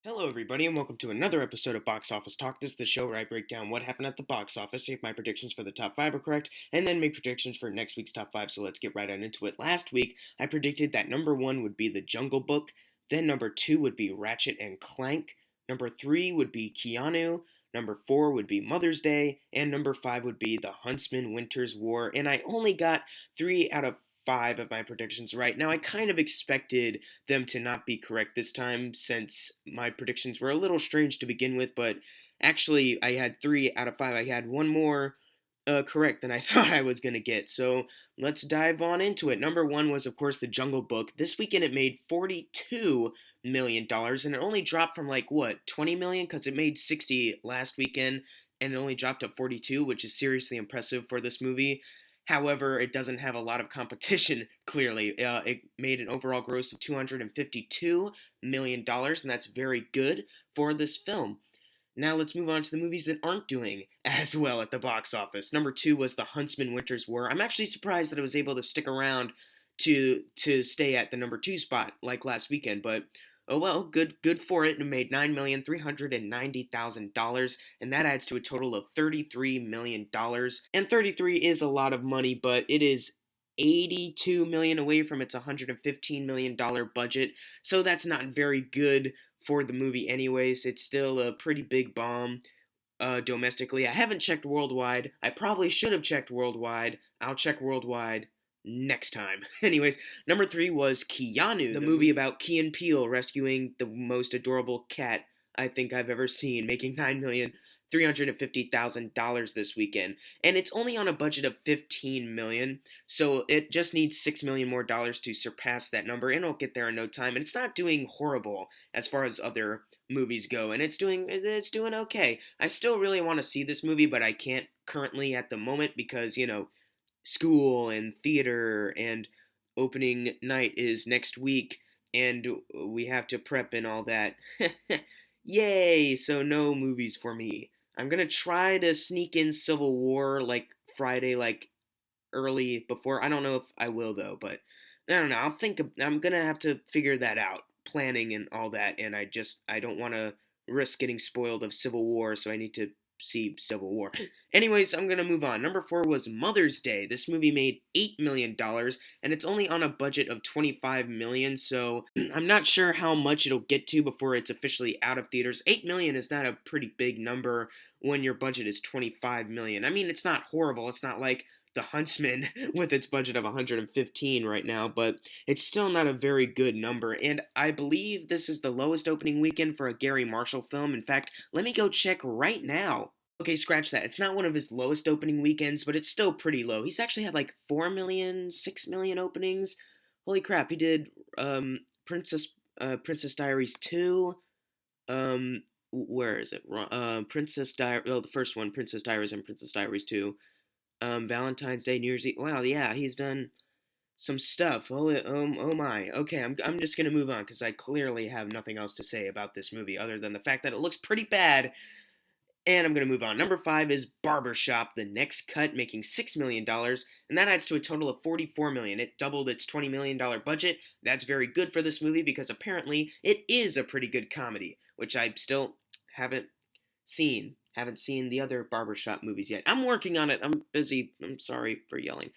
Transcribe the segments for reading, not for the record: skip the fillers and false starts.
Hello, everybody, and welcome to another episode of Box Office Talk. This is the show where I break down what happened at the box office, see if my predictions for the top 5 are correct, and then make predictions for next week's top 5. So let's get right on into it. Last week, I predicted that number 1 would be The Jungle Book, then number 2 would be Ratchet and Clank, number 3 would be Keanu, number 4 would be Mother's Day, and number 5 would be The Huntsman Winter's War, and I only got 3 out of 5 of my predictions right. Now, I kind of expected them to not be correct this time since my predictions were a little strange to begin with, but actually I had 3 out of 5. I had one more correct than I thought I was going to get. So let's dive on into it. Number 1 was, of course, The Jungle Book. This weekend it made $42 million, and it only dropped from like, what, 20 million? Because it made 60 last weekend, and it only dropped to 42, which is seriously impressive for this movie. However, it doesn't have a lot of competition, clearly. It made an overall gross of $252 million, and that's very good for this film. Now let's move on to the movies that aren't doing as well at the box office. Number 2 was The Huntsman Winter's War. I'm actually surprised that it was able to stick around to stay at the number 2 spot like last weekend, but oh well, good for it. It made $9,390,000, and that adds to a total of $33 million. And 33 is a lot of money, but it is 82 million away from its $115 million budget, so that's not very good for the movie anyways. It's still a pretty big bomb domestically. I haven't checked worldwide. I probably should have checked worldwide. I'll check worldwide next time. Anyways, number 3 was Keanu, the movie about Key and Peele rescuing the most adorable cat I think I've ever seen, making $9,350,000 this weekend. And it's only on a budget of $15 million, so it just needs $6 million more dollars to surpass that number, and it'll get there in no time. And it's not doing horrible as far as other movies go, and it's doing okay. I still really want to see this movie, but I can't currently at the moment because, school and theater and opening night is next week and we have to prep and all that. Yay! So no movies for me. I'm gonna try to sneak in Civil War like Friday, like early before. I don't know if I will though, but I don't know. I'm gonna have to figure that out, planning and all that. And I don't want to risk getting spoiled of Civil War, so I need to see Civil War. Anyways, I'm gonna move on. Number 4 was Mother's Day. This movie made $8 million, and it's only on a budget of $25 million. So I'm not sure how much it'll get to before it's officially out of theaters. $8 million is not a pretty big number when your budget is $25 million. I mean, it's not horrible. It's not like The Huntsman with its budget of 115 right now, but it's still not a very good number. And I believe this is the lowest opening weekend for a Gary Marshall film. In fact, let me go check right now. Okay, scratch that. It's not one of his lowest opening weekends, but it's still pretty low. He's actually had like 4 million, 6 million openings. Holy crap, he did Princess Diaries 2. Where is it? The first one, Princess Diaries and Princess Diaries 2. Valentine's Day, New Year's Eve. Wow, yeah, he's done some stuff. Oh my. Okay, I'm just gonna move on because I clearly have nothing else to say about this movie other than the fact that it looks pretty bad. And I'm gonna move on. Number 5 is Barbershop, The Next Cut, making $6 million, and that adds to a total of $44 million. It doubled its $20 million budget. That's very good for this movie because apparently it is a pretty good comedy, which I still haven't seen. Haven't seen the other Barbershop movies yet. I'm working on it. I'm busy. I'm sorry for yelling.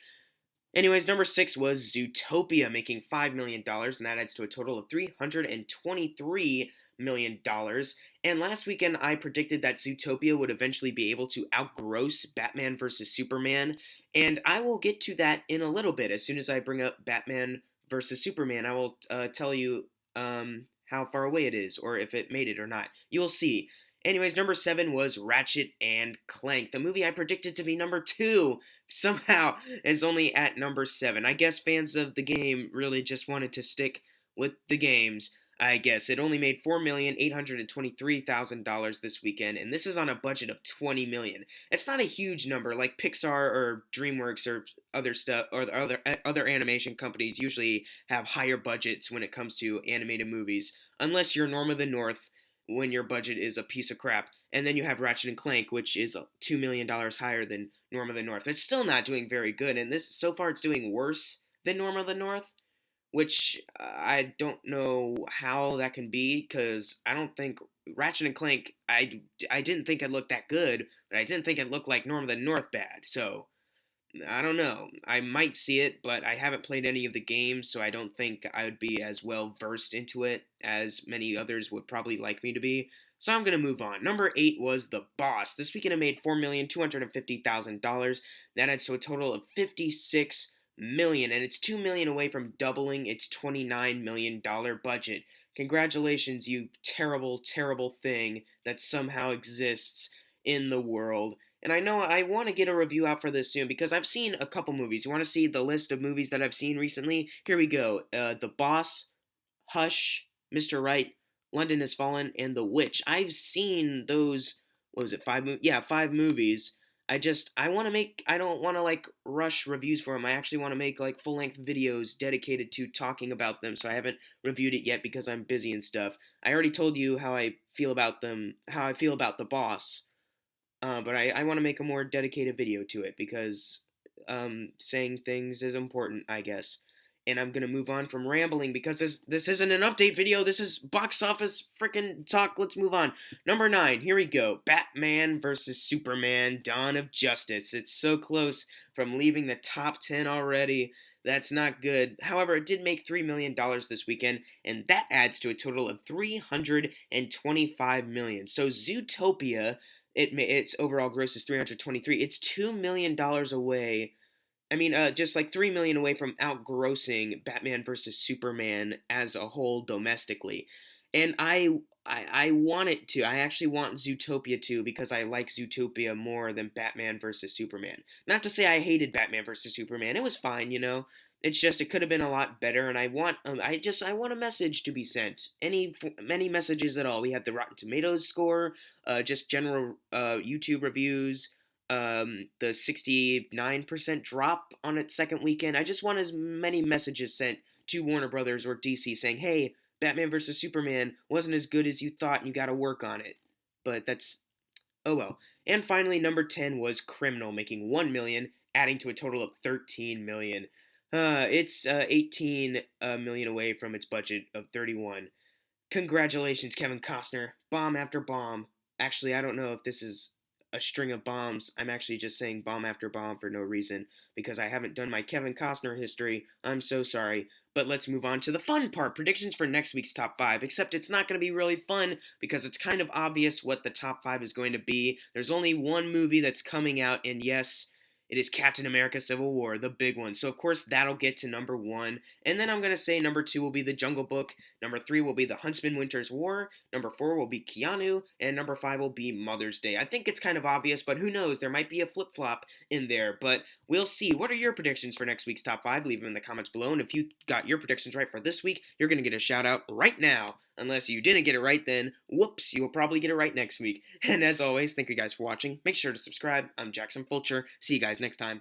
Anyways, number 6 was Zootopia, making $5 million, and that adds to a total of $323 million. And last weekend, I predicted that Zootopia would eventually be able to outgross Batman vs. Superman, and I will get to that in a little bit. As soon as I bring up Batman vs. Superman, I will tell you how far away it is, or if it made it or not. You'll see. Anyways, number 7 was Ratchet and Clank. The movie I predicted to be number 2 somehow is only at number 7. I guess fans of the game really just wanted to stick with the games. I guess it only made $4,823,000 this weekend, and this is on a budget of $20 million. It's not a huge number like Pixar or DreamWorks or other stuff, or other animation companies usually have higher budgets when it comes to animated movies, unless you're Norm of the North, when your budget is a piece of crap. And then you have Ratchet and Clank, which is $2 million higher than Norm of the North. It's still not doing very good, and this so far it's doing worse than Norm of the North, which I don't know how that can be because I don't think Ratchet and Clank. I didn't think it looked that good, but I didn't think it looked like Norm of the North bad. So I don't know. I might see it, but I haven't played any of the games, so I don't think I would be as well versed into it as many others would probably like me to be. So I'm gonna move on. Number 8 was The Boss. This weekend it made $4,250,000. That adds to a total of 56 million, and it's 2 million away from doubling its $29 million budget. Congratulations, you terrible, terrible thing that somehow exists in the world. And I know I want to get a review out for this soon because I've seen a couple movies. You want to see the list of movies that I've seen recently? Here we go. The Boss, Hush, Mr. Right, London Has Fallen, and The Witch. I've seen those. What was it? Yeah, 5 movies. I want to make. I don't want to like rush reviews for them. I actually want to make like full length videos dedicated to talking about them. So I haven't reviewed it yet because I'm busy and stuff. I already told you how I feel about them. How I feel about The Boss. But I want to make a more dedicated video to it because saying things is important, I guess. And I'm gonna move on from rambling because this isn't an update video. This is box office freaking talk. Let's move on. Number 9. Here we go. Batman versus Superman: Dawn of Justice. It's so close from leaving the top 10 already. That's not good. However, it did make $3 million this weekend, and that adds to a total of 325 million. So Zootopia, its overall gross is 323. It's $2 million away. I mean, just like 3 million away from outgrossing Batman versus Superman as a whole domestically, and I want it to. I actually want Zootopia to because I like Zootopia more than Batman versus Superman. Not to say I hated Batman versus Superman. It was fine, you know. It's just it could have been a lot better, and I want a message to be sent. Many messages at all. We had the Rotten Tomatoes score, just general YouTube reviews, the 69% drop on its second weekend. I just want as many messages sent to Warner Brothers or DC saying, "Hey, Batman vs Superman wasn't as good as you thought, and you got to work on it." But that's oh well. And finally, number 10 was Criminal, making 1 million, adding to a total of 13 million. It's 18 million away from its budget of 31. Congratulations, Kevin Costner. Bomb after bomb. Actually, I don't know if this is a string of bombs. I'm actually just saying bomb after bomb for no reason because I haven't done my Kevin Costner history. I'm so sorry. But let's move on to the fun part, predictions for next week's top 5. Except it's not going to be really fun because it's kind of obvious what the top 5 is going to be. There's only one movie that's coming out, and yes, it is Captain America Civil War, the big one. So, of course, that'll get to number 1. And then I'm going to say number 2 will be The Jungle Book. Number 3 will be The Huntsman Winter's War. Number 4 will be Keanu. And number 5 will be Mother's Day. I think it's kind of obvious, but who knows? There might be a flip-flop in there. But we'll see. What are your predictions for next week's top 5? Leave them in the comments below. And if you got your predictions right for this week, you're going to get a shout-out right now. Unless you didn't get it right, then whoops, you will probably get it right next week. And as always, thank you guys for watching. Make sure to subscribe. I'm Jackson Fulcher. See you guys next time.